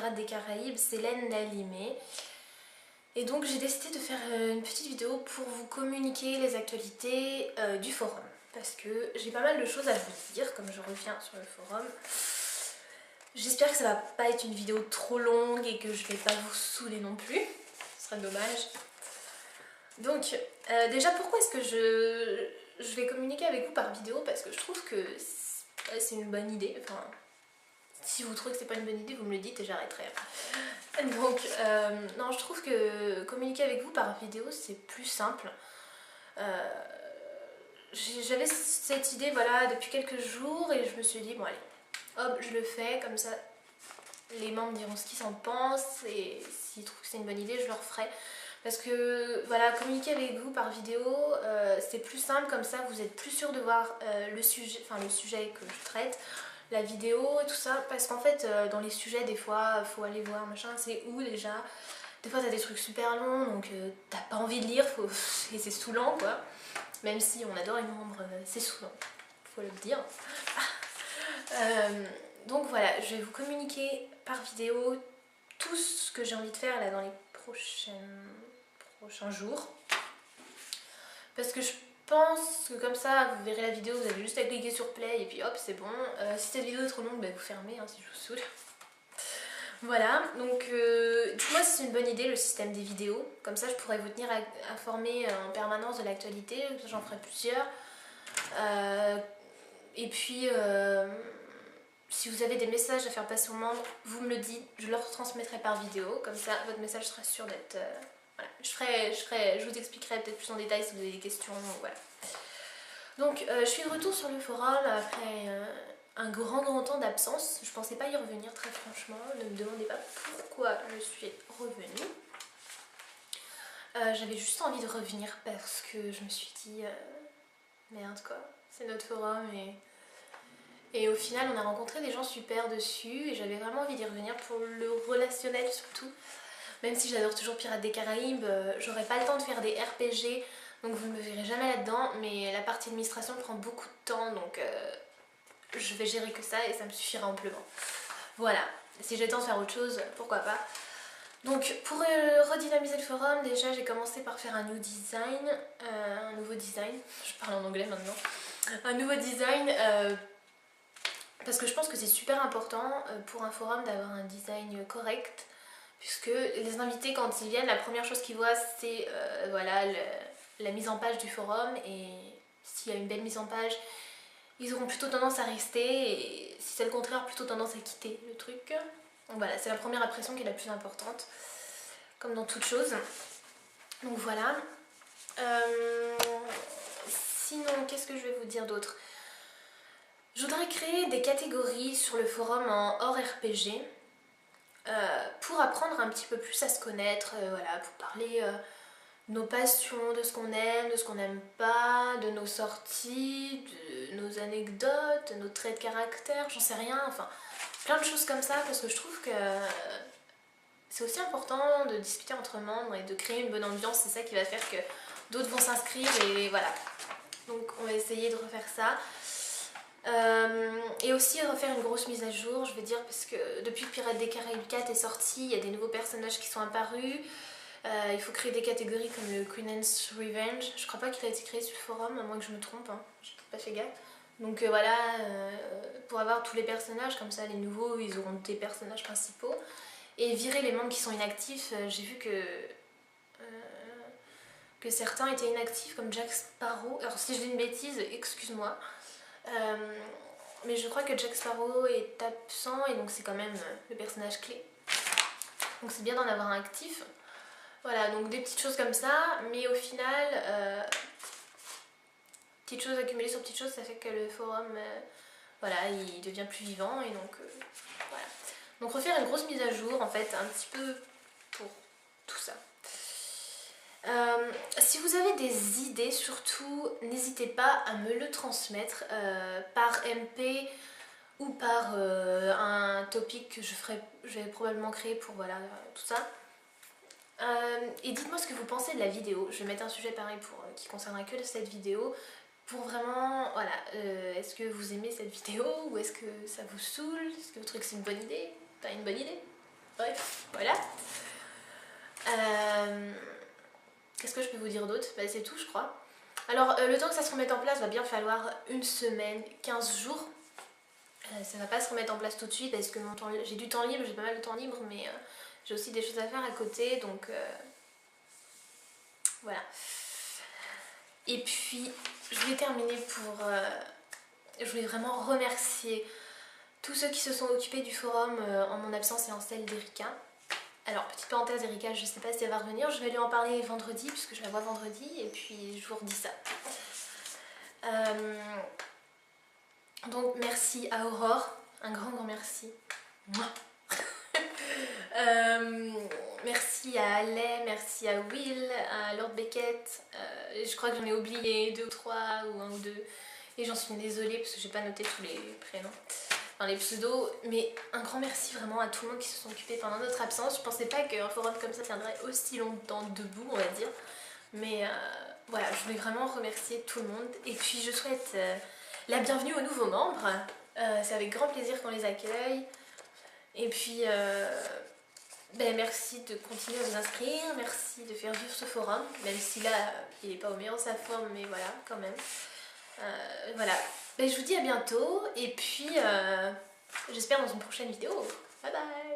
Pirates des Caraïbes, Célène Lalimé. Et donc j'ai décidé de faire une petite vidéo pour vous communiquer les actualités du forum. Parce que j'ai pas mal de choses à vous dire, comme je reviens sur le forum. J'espère que ça va pas être une vidéo trop longue et que je vais pas vous saouler non plus. Ce serait dommage. Donc déjà pourquoi est-ce que je vais communiquer avec vous par vidéo? Parce que je trouve que c'est une bonne idée. Enfin, si vous trouvez que c'est pas une bonne idée, vous me le dites et j'arrêterai. Donc non, je trouve que communiquer avec vous par vidéo c'est plus simple. J'avais cette idée voilà depuis quelques jours et je me suis dit bon allez, hop je le fais comme ça les membres diront ce qu'ils en pensent et s'ils trouvent que c'est une bonne idée je le referai. Parce que voilà, communiquer avec vous par vidéo c'est plus simple, comme ça vous êtes plus sûr de voir le sujet que je traite, la vidéo et tout ça, parce qu'en fait dans les sujets des fois faut aller voir machin, c'est où déjà, des fois t'as des trucs super longs donc t'as pas envie de lire et c'est saoulant quoi, même si on adore les membres, c'est saoulant, faut le dire. Donc voilà, je vais vous communiquer par vidéo tout ce que j'ai envie de faire là dans les prochains jours, parce que je pense que comme ça vous verrez la vidéo, vous avez juste à cliquer sur play et puis hop c'est bon. Si cette vidéo est trop longue, bah, vous fermez hein, si je vous saoule. Voilà, donc dites-moi si c'est une bonne idée le système des vidéos, comme ça je pourrais vous tenir informé en permanence de l'actualité, j'en ferai plusieurs. Et puis si vous avez des messages à faire passer aux membres, vous me le dites, je leur transmettrai par vidéo, comme ça votre message sera sûr d'être... voilà. Je vous expliquerai peut-être plus en détail si vous avez des questions, voilà. Donc je suis de retour sur le forum après un grand temps d'absence. Je pensais pas y revenir très franchement, ne me demandez pas pourquoi je suis revenue. J'avais juste envie de revenir parce que je me suis dit merde quoi, c'est notre forum et au final on a rencontré des gens super dessus et j'avais vraiment envie d'y revenir pour le relationnel surtout. Même si j'adore toujours Pirates des Caraïbes, j'aurais pas le temps de faire des RPG, donc vous ne me verrez jamais là-dedans, mais la partie administration prend beaucoup de temps, donc je vais gérer que ça et ça me suffira amplement. Voilà, si j'ai le temps de faire autre chose, pourquoi pas. Donc pour redynamiser le forum, déjà j'ai commencé par faire un nouveau design, je parle en anglais maintenant, un nouveau design parce que je pense que c'est super important pour un forum d'avoir un design correct, puisque les invités quand ils viennent, la première chose qu'ils voient c'est voilà, la mise en page du forum, et s'il y a une belle mise en page, ils auront plutôt tendance à rester, et si c'est le contraire, plutôt tendance à quitter le truc. Donc voilà, c'est la première impression qui est la plus importante, comme dans toute chose. Donc voilà. Sinon, qu'est-ce que je vais vous dire d'autre? Je voudrais créer des catégories sur le forum en hors RPG pour apprendre un petit peu plus à se connaître, voilà, pour parler de nos passions, de ce qu'on aime, de ce qu'on n'aime pas, de nos sorties, de nos anecdotes, de nos traits de caractère, j'en sais rien, enfin plein de choses comme ça, parce que je trouve que c'est aussi important de discuter entre membres et de créer une bonne ambiance, c'est ça qui va faire que d'autres vont s'inscrire et voilà. Donc on va essayer de refaire ça. Et aussi refaire une grosse mise à jour, je vais dire, parce que depuis que Pirates des Caraïbes 4 est sorti, il y a des nouveaux personnages qui sont apparus. Il faut créer des catégories comme le Queen's Revenge. Je crois pas qu'il a été créé sur le forum, à moins que je me trompe, hein. J'ai pas fait gaffe. Donc voilà, pour avoir tous les personnages, comme ça les nouveaux ils auront des personnages principaux. Et virer les membres qui sont inactifs, j'ai vu que certains étaient inactifs, comme Jack Sparrow. Alors si je dis une bêtise, excuse-moi. Mais je crois que Jack Sparrow est absent et donc c'est quand même le personnage clé. Donc c'est bien d'en avoir un actif. Voilà, donc des petites choses comme ça, mais au final, petites choses accumulées sur petites choses, ça fait que le forum, voilà, il devient plus vivant et donc voilà. Donc refaire une grosse mise à jour en fait, un petit peu pour tout ça. Si vous avez des idées, surtout, n'hésitez pas à me le transmettre par MP ou par un topic que je vais probablement créer pour voilà, tout ça. Et dites-moi ce que vous pensez de la vidéo. Je vais mettre un sujet pareil qui concernera que cette vidéo. Pour vraiment, voilà, est-ce que vous aimez cette vidéo ou est-ce que ça vous saoule? Est-ce que vous trouvez que c'est une bonne idée? Pas une bonne idée? Bref, voilà. Qu'est-ce que je peux vous dire d'autre? Bah, c'est tout, je crois. Alors, le temps que ça se remette en place, va bien falloir une semaine, 15 jours. Ça va pas se remettre en place tout de suite parce que j'ai du temps libre, j'ai pas mal de temps libre, mais j'ai aussi des choses à faire à côté, donc voilà. Et puis, je vais terminer je voulais vraiment remercier tous ceux qui se sont occupés du forum en mon absence et en celle d'Erika. Alors, petite parenthèse, Erika, je sais pas si elle va revenir, je vais lui en parler vendredi, puisque je la vois vendredi, et puis je vous redis ça. Donc, merci à Aurore, un grand merci. Merci à Alay, merci à Will, à Lord Beckett, je crois que j'en ai oublié 2 ou 3 ou 1 ou 2, et j'en suis désolée parce que j'ai pas noté tous les prénoms, enfin les pseudos, mais un grand merci vraiment à tout le monde qui se sont occupés pendant notre absence. Je pensais pas qu'un forum comme ça tiendrait aussi longtemps debout, on va dire, mais voilà, je voulais vraiment remercier tout le monde, et puis je souhaite la bienvenue aux nouveaux membres, c'est avec grand plaisir qu'on les accueille, et puis merci de continuer à vous inscrire, merci de faire vivre ce forum, même si là il n'est pas au meilleur de sa forme, mais voilà, quand même. Voilà, je vous dis à bientôt, et puis j'espère dans une prochaine vidéo. Bye bye.